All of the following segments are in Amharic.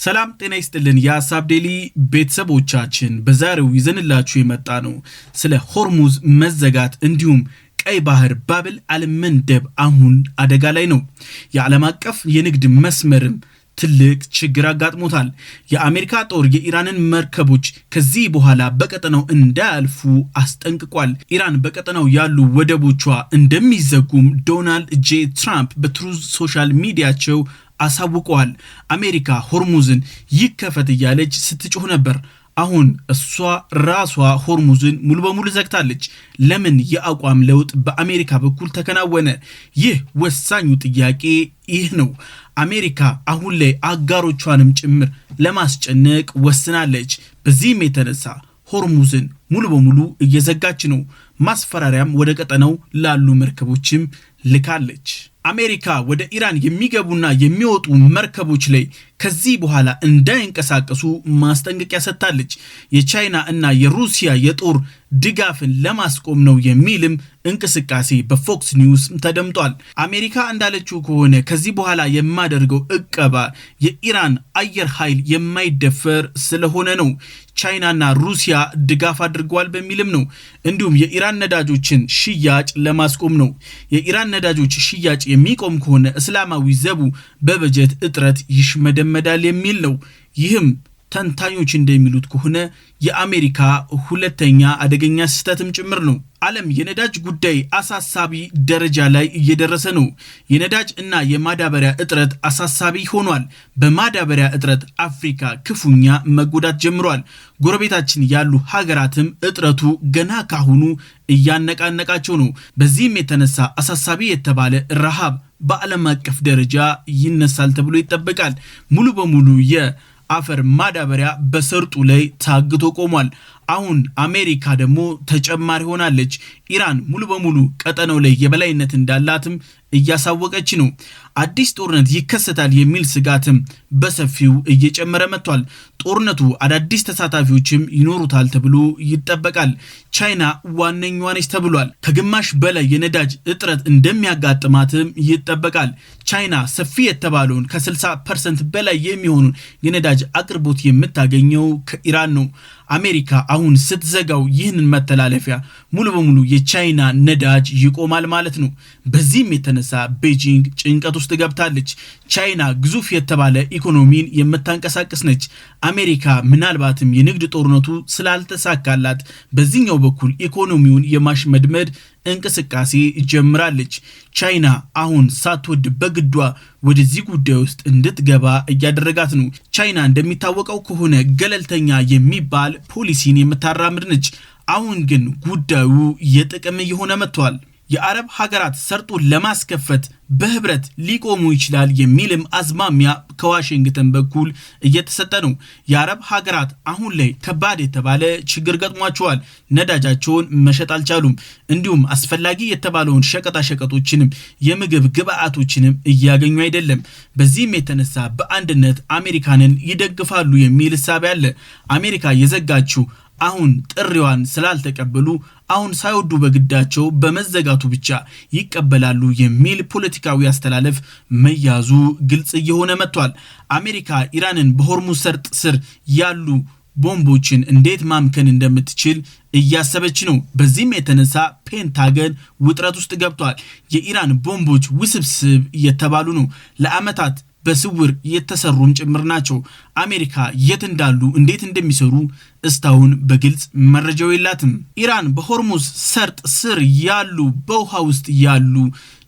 ሰላም ጤና ይስጥልን የሐሳብ ዴሊ ቤተሰቦቻችን በዛሬው ይዘንላችሁ የመጣ ነው ስለ ሆርሙዝ መዘጋት እንዲሁም ቀይ ባህር ባብል አለመንደብ አሁን አደጋ ላይ ነው። የዓለም አቀፍ የንግድ መስመርም ትልቅ ችግር አጋጥሞታል። የአሜሪካ ጦር የኢራንን መርከቦች ከዚህ በኋላ በቀጠናው እንዳያልፉ አስጠንቅቋል። ኢራን በቀጠናው ያሉ ወደቦቿ እንደሚዘጉም ዶናልድ ጄ ትራምፕ በትሩዝ ሶሻል ሚዲያቸው አሳውቀዋል። አሜሪካ ሆርሙዝን ይከፈት እያለች ስትጮህ ነበር። አሁን እሷ ራሷ ሆርሙዝን ሙሉ በሙሉ ዘግታለች። ለምን የአቋም ለውጥ በአሜሪካ በኩል ተከናወነ? ይህ ወሳኙ ጥያቄ ይህ ነው። አሜሪካ አሁን ላይ አጋሮቿንም ጭምር ለማስጨነቅ ወስናለች። በዚህም የተነሳ ሆርሙዝን ሙሉ በሙሉ እየዘጋች ነው። ማስፈራሪያም ወደ ቀጠናው ላሉ መርከቦችም ልካለች። አሜሪካ ወደ ኢራን የሚገቡና የሚወጡ መርከቦች ላይ ከዚህ በኋላ እንዳይንቀሳቀሱ ማስጠንቀቂያ ሰጥታለች። የቻይና እና የሩሲያ የጦር ድጋፍን ለማስቆም ነው የሚልም እንቅስቃሴ በፎክስ ኒውስ ተደምጧል። አሜሪካ እንዳለችው ከሆነ ከዚህ በኋላ የማደርገው እቀባ የኢራን አየር ኃይል የማይደፈር ስለሆነ ነው። ቻይናና ሩሲያ ድጋፍ አድርገዋል በሚልም ነው። እንዲሁም የኢራን ነዳጆችን ሽያጭ ለማስቆም ነው። የኢራን ነዳጆች ሽያጭ የሚቆም ከሆነ እስላማዊ ዘቡ በበጀት እጥረት ይሽመደመዳል የሚል ነው። ይህም ተንታኞች እንደሚሉት ከሆነ የአሜሪካ ሁለተኛ አደገኛ ስህተትም ጭምር ነው። ዓለም የነዳጅ ጉዳይ አሳሳቢ ደረጃ ላይ እየደረሰ ነው። የነዳጅ እና የማዳበሪያ እጥረት አሳሳቢ ሆኗል። በማዳበሪያ እጥረት አፍሪካ ክፉኛ መጎዳት ጀምሯል። ጎረቤታችን ያሉ ሀገራትም እጥረቱ ገና ካሁኑ እያነቃነቃቸው ነው። በዚህም የተነሳ አሳሳቢ የተባለ ረሃብ በዓለም አቀፍ ደረጃ ይነሳል ተብሎ ይጠበቃል። ሙሉ በሙሉ የአፈር ማዳበሪያ በሰርጡ ላይ ታግቶ ቆሟል። አሁን አሜሪካ ደግሞ ተጨማሪ ሆናለች። ኢራን ሙሉ በሙሉ ቀጠናው ላይ የበላይነት እንዳላትም እያሳወቀች ነው። አዲስ ጦርነት ይከሰታል የሚል ስጋትም በሰፊው እየጨመረ መጥቷል። ጦርነቱ አዳዲስ ተሳታፊዎችም ይኖሩታል ተብሎ ይጠበቃል። ቻይና ዋነኛዋ ነች ተብሏል። ከግማሽ በላይ የነዳጅ እጥረት እንደሚያጋጥማትም ይጠበቃል። ቻይና ሰፊ የተባለውን ከ60% በላይ የሚሆኑን የነዳጅ አቅርቦት የምታገኘው ከኢራን ነው። አሜሪካ አሁን ስትዘጋው ይህንን መተላለፊያ ሙሉ በሙሉ የቻይና ነዳጅ ይቆማል ማለት ነው። በዚህም የተነሳ ቤጂንግ ጭንቀት ውስጥ ገብታለች። ቻይና ግዙፍ የተባለ ኢኮኖሚን የምታንቀሳቅስ ነች። አሜሪካ ምናልባትም የንግድ ጦርነቱ ስላልተሳካላት በዚህኛው በኩል ኢኮኖሚውን የማሽመድመድ እንቅስቃሴ ጀምራለች። ቻይና አሁን ሳትወድ በግዷ ወደዚህ ጉዳይ ውስጥ እንድትገባ እያደረጋት ነው። ቻይና እንደሚታወቀው ከሆነ ገለልተኛ የሚባል ፖሊሲን የምታራምድ ነች። አሁን ግን ጉዳዩ የጥቅም እየሆነ መጥቷል። የአረብ ሀገራት ሰርጡን ለማስከፈት በህብረት ሊቆሙ ይችላል የሚልም አዝማሚያ ከዋሽንግተን በኩል እየተሰጠ ነው። የአረብ ሀገራት አሁን ላይ ከባድ የተባለ ችግር ገጥሟቸዋል። ነዳጃቸውን መሸጥ አልቻሉም። እንዲሁም አስፈላጊ የተባለውን ሸቀጣሸቀጦችንም የምግብ ግብአቶችንም እያገኙ አይደለም። በዚህም የተነሳ በአንድነት አሜሪካንን ይደግፋሉ የሚል እሳቤ አለ። አሜሪካ የዘጋችው አሁን ጥሪዋን ስላልተቀበሉ አሁን ሳይወዱ በግዳቸው በመዘጋቱ ብቻ ይቀበላሉ የሚል ፖለቲካዊ አስተላለፍ መያዙ ግልጽ እየሆነ መጥቷል። አሜሪካ ኢራንን በሆርሙዝ ሰርጥ ስር ያሉ ቦምቦችን እንዴት ማምከን እንደምትችል እያሰበች ነው። በዚህም የተነሳ ፔንታገን ውጥረት ውስጥ ገብቷል። የኢራን ቦምቦች ውስብስብ እየተባሉ ነው። ለዓመታት በስውር የተሰሩም ጭምር ናቸው። አሜሪካ የት እንዳሉ እንዴት እንደሚሰሩ እስካሁን በግልጽ መረጃው የላትም። ኢራን በሆርሙዝ ሰርጥ ስር ያሉ በውሃ ውስጥ ያሉ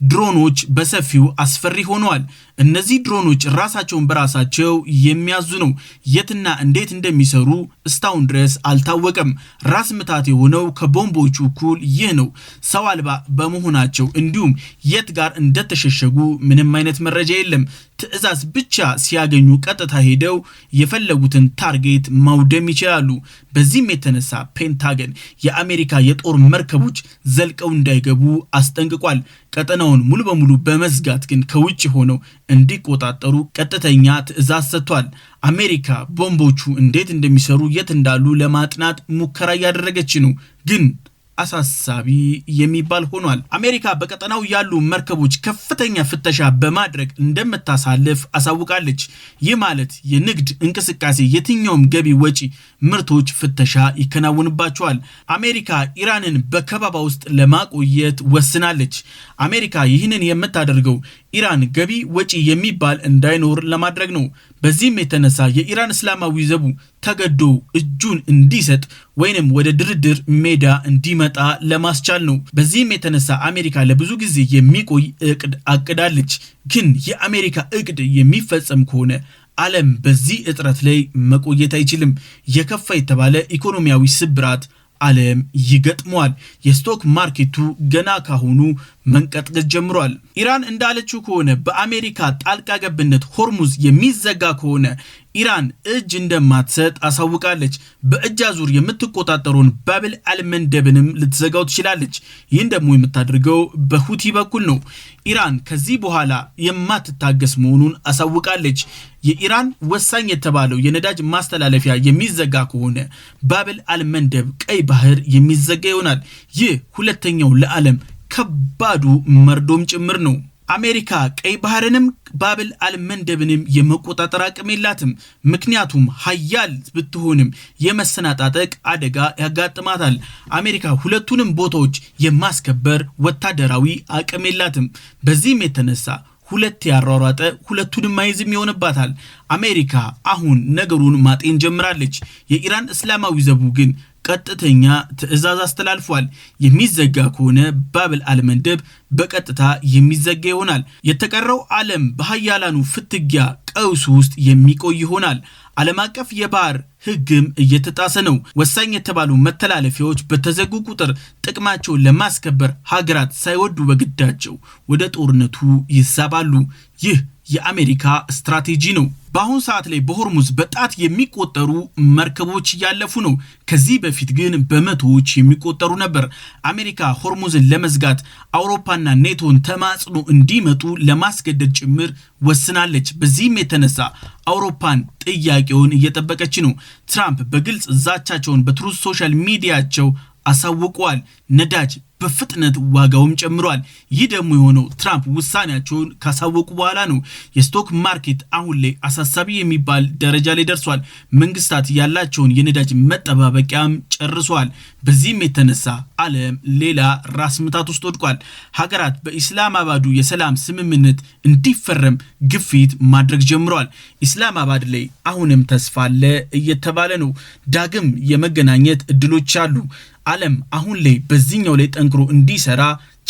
ድሮኖች በሰፊው አስፈሪ ሆነዋል። እነዚህ ድሮኖች ራሳቸውን በራሳቸው የሚያዙ ነው። የትና እንዴት እንደሚሰሩ እስካሁን ድረስ አልታወቀም። ራስ ምታት የሆነው ከቦምቦቹ እኩል ይህ ነው። ሰው አልባ በመሆናቸው እንዲሁም የት ጋር እንደተሸሸጉ ምንም አይነት መረጃ የለም። ትዕዛዝ ብቻ ሲያገኙ ቀጥታ ሄደው የፈለጉትን ታርጌት ማውደም ይችላሉ። በዚህም የተነሳ ፔንታገን የአሜሪካ የጦር መርከቦች ዘልቀው እንዳይገቡ አስጠንቅቋል። ቀጠናውን ሙሉ በሙሉ በመዝጋት ግን ከውጭ ሆነው እንዲቆጣጠሩ ቀጥተኛ ትዕዛዝ ሰጥቷል። አሜሪካ ቦምቦቹ እንዴት እንደሚሰሩ የት እንዳሉ ለማጥናት ሙከራ እያደረገች ነው። ግን አሳሳቢ የሚባል ሆኗል። አሜሪካ በቀጠናው ያሉ መርከቦች ከፍተኛ ፍተሻ በማድረግ እንደምታሳልፍ አሳውቃለች። ይህ ማለት የንግድ እንቅስቃሴ የትኛውም ገቢ ወጪ ምርቶች ፍተሻ ይከናወንባቸዋል። አሜሪካ ኢራንን በከበባ ውስጥ ለማቆየት ወስናለች። አሜሪካ ይህንን የምታደርገው ኢራን ገቢ ወጪ የሚባል እንዳይኖር ለማድረግ ነው። በዚህም የተነሳ የኢራን እስላማዊ ዘቡ ተገዶ እጁን እንዲሰጥ ወይንም ወደ ድርድር ሜዳ እንዲመጣ ለማስቻል ነው። በዚህም የተነሳ አሜሪካ ለብዙ ጊዜ የሚቆይ እቅድ አቅዳለች። ግን የአሜሪካ እቅድ የሚፈጸም ከሆነ ዓለም በዚህ እጥረት ላይ መቆየት አይችልም። የከፋ የተባለ ኢኮኖሚያዊ ስብራት ዓለም ይገጥመዋል። የስቶክ ማርኬቱ ገና ካሁኑ መንቀጥቀጥ ጀምሯል። ኢራን እንዳለችው ከሆነ በአሜሪካ ጣልቃ ገብነት ሆርሙዝ የሚዘጋ ከሆነ ኢራን እጅ እንደማትሰጥ አሳውቃለች። በእጅ አዙር የምትቆጣጠረውን ባብል አልመንደብንም ልትዘጋው ትችላለች። ይህን ደግሞ የምታደርገው በሁቲ በኩል ነው። ኢራን ከዚህ በኋላ የማትታገስ መሆኑን አሳውቃለች። የኢራን ወሳኝ የተባለው የነዳጅ ማስተላለፊያ የሚዘጋ ከሆነ ባብል አልመንደብ ቀይ ባህር የሚዘጋ ይሆናል። ይህ ሁለተኛው ለዓለም ከባዱ መርዶም ጭምር ነው። አሜሪካ ቀይ ባህርንም ባብል አልመንደብንም የመቆጣጠር አቅም የላትም። ምክንያቱም ሀያል ብትሆንም የመሰናጣጠቅ አደጋ ያጋጥማታል። አሜሪካ ሁለቱንም ቦታዎች የማስከበር ወታደራዊ አቅም የላትም። በዚህም የተነሳ ሁለት ያሯሯጠ ሁለቱንም ማይዝም ይሆንባታል። አሜሪካ አሁን ነገሩን ማጤን ጀምራለች። የኢራን እስላማዊ ዘቡ ግን ቀጥተኛ ትዕዛዝ አስተላልፏል። የሚዘጋ ከሆነ ባብል አልመንደብ በቀጥታ የሚዘጋ ይሆናል። የተቀረው ዓለም በሀያላኑ ፍትጊያ ቀውስ ውስጥ የሚቆይ ይሆናል። ዓለም አቀፍ የባህር ሕግም እየተጣሰ ነው። ወሳኝ የተባሉ መተላለፊያዎች በተዘጉ ቁጥር ጥቅማቸውን ለማስከበር ሀገራት ሳይወዱ በግዳቸው ወደ ጦርነቱ ይሳባሉ። ይህ የአሜሪካ ስትራቴጂ ነው። በአሁኑ ሰዓት ላይ በሆርሙዝ በጣት የሚቆጠሩ መርከቦች እያለፉ ነው። ከዚህ በፊት ግን በመቶዎች የሚቆጠሩ ነበር። አሜሪካ ሆርሙዝን ለመዝጋት አውሮፓና ኔቶን ተማጽኖ እንዲመጡ ለማስገደድ ጭምር ወስናለች። በዚህም የተነሳ አውሮፓን ጥያቄውን እየጠበቀች ነው። ትራምፕ በግልጽ ዛቻቸውን በትሩዝ ሶሻል ሚዲያቸው አሳውቀዋል። ነዳጅ በፍጥነት ዋጋውም ጨምሯል። ይህ ደግሞ የሆነው ትራምፕ ውሳኔያቸውን ካሳወቁ በኋላ ነው። የስቶክ ማርኬት አሁን ላይ አሳሳቢ የሚባል ደረጃ ላይ ደርሷል። መንግስታት ያላቸውን የነዳጅ መጠባበቂያም ጨርሷል። በዚህም የተነሳ ዓለም ሌላ ራስ ምታት ውስጥ ወድቋል። ሀገራት በኢስላማባዱ የሰላም ስምምነት እንዲፈረም ግፊት ማድረግ ጀምረዋል። ኢስላማባድ ላይ አሁንም ተስፋ አለ እየተባለ ነው። ዳግም የመገናኘት እድሎች አሉ። ዓለም አሁን ላይ በዚህኛው ላይ ጠንክሮ እንዲሰራ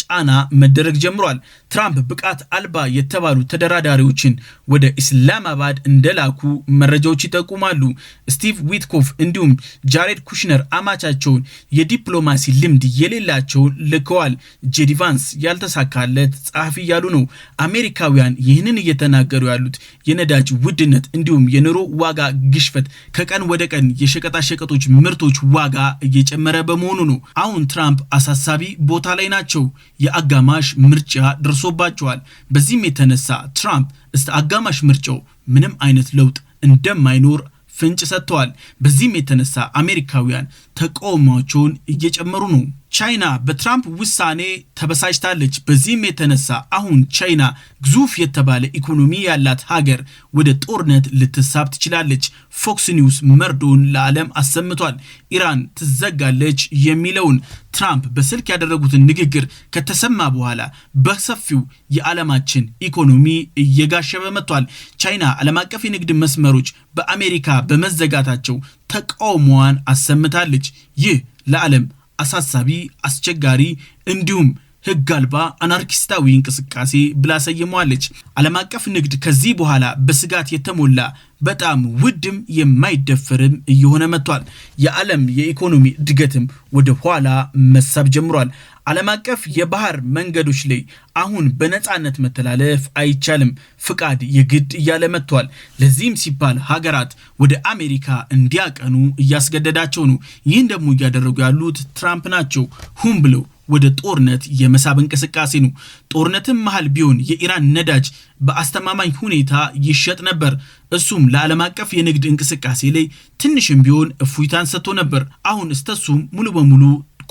ጫና መደረግ ጀምሯል። ትራምፕ ብቃት አልባ የተባሉ ተደራዳሪዎችን ወደ ኢስላማባድ እንደላኩ መረጃዎች ይጠቁማሉ። ስቲቭ ዊትኮፍ እንዲሁም ጃሬድ ኩሽነር አማቻቸውን የዲፕሎማሲ ልምድ የሌላቸውን ልከዋል። ጄዲ ቫንስ ያልተሳካለት ጸሐፊ እያሉ ነው። አሜሪካውያን ይህንን እየተናገሩ ያሉት የነዳጅ ውድነት እንዲሁም የኑሮ ዋጋ ግሽፈት ከቀን ወደ ቀን የሸቀጣሸቀጦች ምርቶች ዋጋ እየጨመረ በመሆኑ ነው። አሁን ትራምፕ አሳሳቢ ቦታ ላይ ናቸው። የአጋማሽ ምርጫ ደርሶባቸዋል። በዚህም የተነሳ ትራምፕ እስከ አጋማሽ ምርጫው ምንም አይነት ለውጥ እንደማይኖር ፍንጭ ሰጥተዋል። በዚህም የተነሳ አሜሪካውያን ተቃውሟቸውን እየጨመሩ ነው። ቻይና በትራምፕ ውሳኔ ተበሳጭታለች። በዚህም የተነሳ አሁን ቻይና ግዙፍ የተባለ ኢኮኖሚ ያላት ሀገር ወደ ጦርነት ልትሳብ ትችላለች። ፎክስ ኒውስ መርዶን ለዓለም አሰምቷል። ኢራን ትዘጋለች የሚለውን ትራምፕ በስልክ ያደረጉትን ንግግር ከተሰማ በኋላ በሰፊው የዓለማችን ኢኮኖሚ እየጋሸበ መጥቷል። ቻይና ዓለም አቀፍ የንግድ መስመሮች በአሜሪካ በመዘጋታቸው ተቃውሞዋን አሰምታለች። ይህ ለዓለም አሳሳቢ፣ አስቸጋሪ እንዲሁም ሕግ አልባ አናርኪስታዊ እንቅስቃሴ ብላ ሰይመዋለች። ዓለም አቀፍ ንግድ ከዚህ በኋላ በስጋት የተሞላ በጣም ውድም የማይደፈርም እየሆነ መጥቷል። የዓለም የኢኮኖሚ እድገትም ወደ ኋላ መሳብ ጀምሯል። ዓለም አቀፍ የባህር መንገዶች ላይ አሁን በነፃነት መተላለፍ አይቻልም። ፍቃድ የግድ እያለ መጥቷል። ለዚህም ሲባል ሀገራት ወደ አሜሪካ እንዲያቀኑ እያስገደዳቸው ነው። ይህን ደግሞ እያደረጉ ያሉት ትራምፕ ናቸው። ሁም ብለው ወደ ጦርነት የመሳብ እንቅስቃሴ ነው። ጦርነትም መሃል ቢሆን የኢራን ነዳጅ በአስተማማኝ ሁኔታ ይሸጥ ነበር። እሱም ለዓለም አቀፍ የንግድ እንቅስቃሴ ላይ ትንሽም ቢሆን እፎይታን ሰጥቶ ነበር። አሁን እስተሱም ሙሉ በሙሉ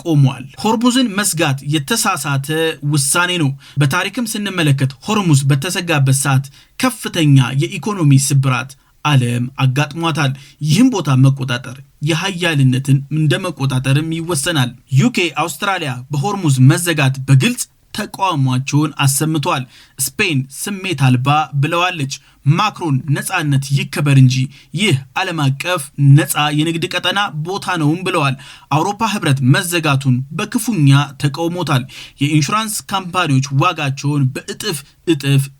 ቆሟል። ሆርሙዝን መስጋት የተሳሳተ ውሳኔ ነው። በታሪክም ስንመለከት ሆርሙዝ በተዘጋበት ሰዓት ከፍተኛ የኢኮኖሚ ስብራት ዓለም አጋጥሟታል። ይህም ቦታ መቆጣጠር የኃያልነትን እንደመቆጣጠርም ይወሰናል። ዩኬ፣ አውስትራሊያ በሆርሙዝ መዘጋት በግልጽ ተቃውሟቸውን አሰምቷል። ስፔን ስሜት አልባ ብለዋለች። ማክሮን ነጻነት ይከበር እንጂ ይህ ዓለም አቀፍ ነጻ የንግድ ቀጠና ቦታ ነውም ብለዋል። አውሮፓ ህብረት መዘጋቱን በክፉኛ ተቃውሞታል። የኢንሹራንስ ካምፓኒዎች ዋጋቸውን በእጥፍ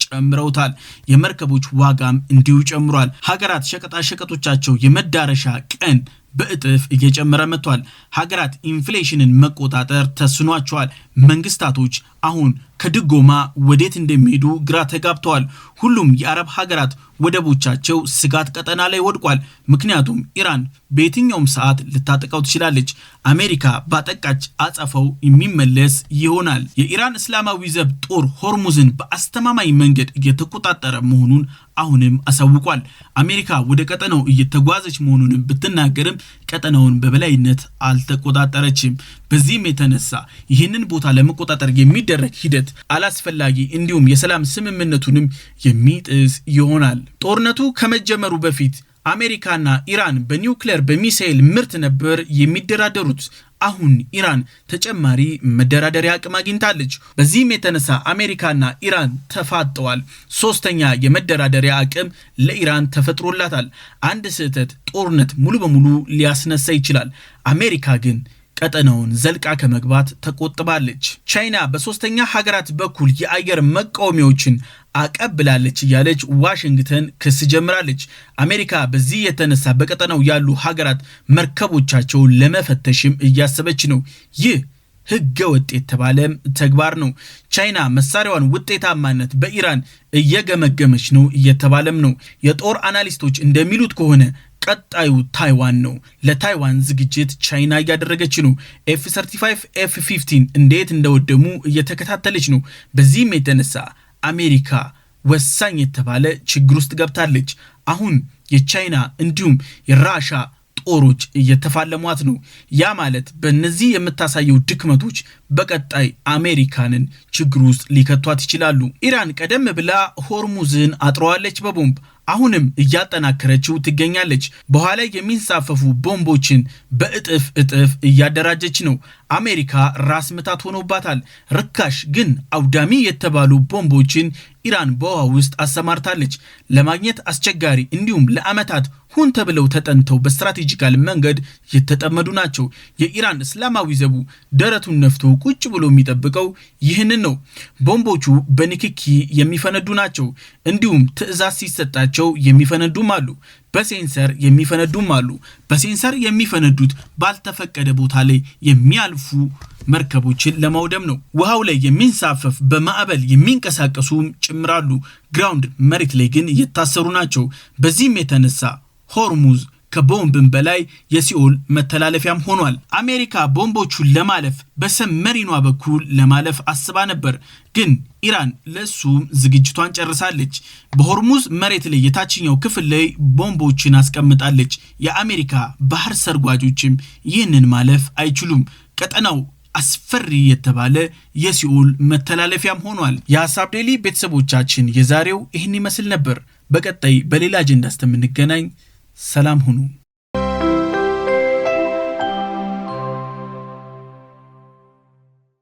ጨምረውታል። የመርከቦች ዋጋም እንዲሁ ጨምሯል። ሀገራት ሸቀጣሸቀጦቻቸው የመዳረሻ ቀን በእጥፍ እየጨመረ መጥቷል። ሀገራት ኢንፍሌሽንን መቆጣጠር ተስኗቸዋል። መንግስታቶች አሁን ከድጎማ ወዴት እንደሚሄዱ ግራ ተጋብተዋል። ሁሉም የአረብ ሀገራት ወደቦቻቸው ስጋት ቀጠና ላይ ወድቋል። ምክንያቱም ኢራን በየትኛውም ሰዓት ልታጠቃው ትችላለች። አሜሪካ ባጠቃች አጸፋው የሚመለስ ይሆናል። የኢራን እስላማዊ ዘብ ጦር ሆርሙዝን በአስተማማኝ መንገድ እየተቆጣጠረ መሆኑን አሁንም አሳውቋል። አሜሪካ ወደ ቀጠናው እየተጓዘች መሆኑንም ብትናገርም ቀጠናውን በበላይነት አልተቆጣጠረችም። በዚህም የተነሳ ይህንን ቦታ ለመቆጣጠር የሚደረግ ሂደት አላስፈላጊ እንዲሁም የሰላም ስምምነቱንም የሚጥስ ይሆናል። ጦርነቱ ከመጀመሩ በፊት አሜሪካና ኢራን በኒውክሌር በሚሳኤል ምርት ነበር የሚደራደሩት። አሁን ኢራን ተጨማሪ መደራደሪያ አቅም አግኝታለች። በዚህም የተነሳ አሜሪካና ኢራን ተፋጠዋል። ሶስተኛ የመደራደሪያ አቅም ለኢራን ተፈጥሮላታል። አንድ ስህተት ጦርነት ሙሉ በሙሉ ሊያስነሳ ይችላል። አሜሪካ ግን ቀጠናውን ዘልቃ ከመግባት ተቆጥባለች። ቻይና በሶስተኛ ሀገራት በኩል የአየር መቃወሚያዎችን አቀብላለች እያለች ዋሽንግተን ክስ ጀምራለች። አሜሪካ በዚህ የተነሳ በቀጠናው ያሉ ሀገራት መርከቦቻቸውን ለመፈተሽም እያሰበች ነው። ይህ ህገ ወጥ የተባለም ተግባር ነው። ቻይና መሳሪያዋን ውጤታማነት በኢራን እየገመገመች ነው እየተባለም ነው። የጦር አናሊስቶች እንደሚሉት ከሆነ ቀጣዩ ታይዋን ነው። ለታይዋን ዝግጅት ቻይና እያደረገች ነው። F-35 F-15 እንዴት እንደወደሙ እየተከታተለች ነው። በዚህም የተነሳ አሜሪካ ወሳኝ የተባለ ችግር ውስጥ ገብታለች። አሁን የቻይና እንዲሁም የራሻ ጦሮች እየተፋለሟት ነው። ያ ማለት በእነዚህ የምታሳየው ድክመቶች በቀጣይ አሜሪካንን ችግር ውስጥ ሊከቷት ይችላሉ። ኢራን ቀደም ብላ ሆርሙዝን አጥረዋለች በቦምብ አሁንም እያጠናከረችው ትገኛለች። በኋላ የሚንሳፈፉ ቦምቦችን በእጥፍ እያደራጀች ነው። አሜሪካ ራስ ምታት ሆኖባታል። ርካሽ ግን አውዳሚ የተባሉ ቦምቦችን ኢራን በውሃ ውስጥ አሰማርታለች። ለማግኘት አስቸጋሪ እንዲሁም ለዓመታት ሁን ተብለው ተጠንተው በስትራቴጂካል መንገድ የተጠመዱ ናቸው። የኢራን እስላማዊ ዘቡ ደረቱን ነፍቶ ቁጭ ብሎ የሚጠብቀው ይህንን ነው። ቦምቦቹ በንክኪ የሚፈነዱ ናቸው። እንዲሁም ትዕዛዝ ሲሰጣቸው የሚፈነዱም አሉ። በሴንሰር የሚፈነዱም አሉ። በሴንሰር የሚፈነዱት ባልተፈቀደ ቦታ ላይ የሚያልፉ መርከቦችን ለማውደም ነው። ውሃው ላይ የሚንሳፈፍ በማዕበል የሚንቀሳቀሱም ጭምራሉ። ግራውንድ መሬት ላይ ግን የታሰሩ ናቸው። በዚህም የተነሳ ሆርሙዝ ከቦምብም በላይ የሲኦል መተላለፊያም ሆኗል። አሜሪካ ቦምቦቹን ለማለፍ በሰብመሪኗ በኩል ለማለፍ አስባ ነበር፣ ግን ኢራን ለሱም ዝግጅቷን ጨርሳለች። በሆርሙዝ መሬት ላይ የታችኛው ክፍል ላይ ቦምቦችን አስቀምጣለች። የአሜሪካ ባህር ሰርጓጆችም ይህንን ማለፍ አይችሉም። ቀጠናው አስፈሪ የተባለ የሲኦል መተላለፊያም ሆኗል። የሀሳብ ዴይሊ ቤተሰቦቻችን የዛሬው ይህን ይመስል ነበር። በቀጣይ በሌላ አጀንዳ እስከምንገናኝ ሰላም ሁኑ።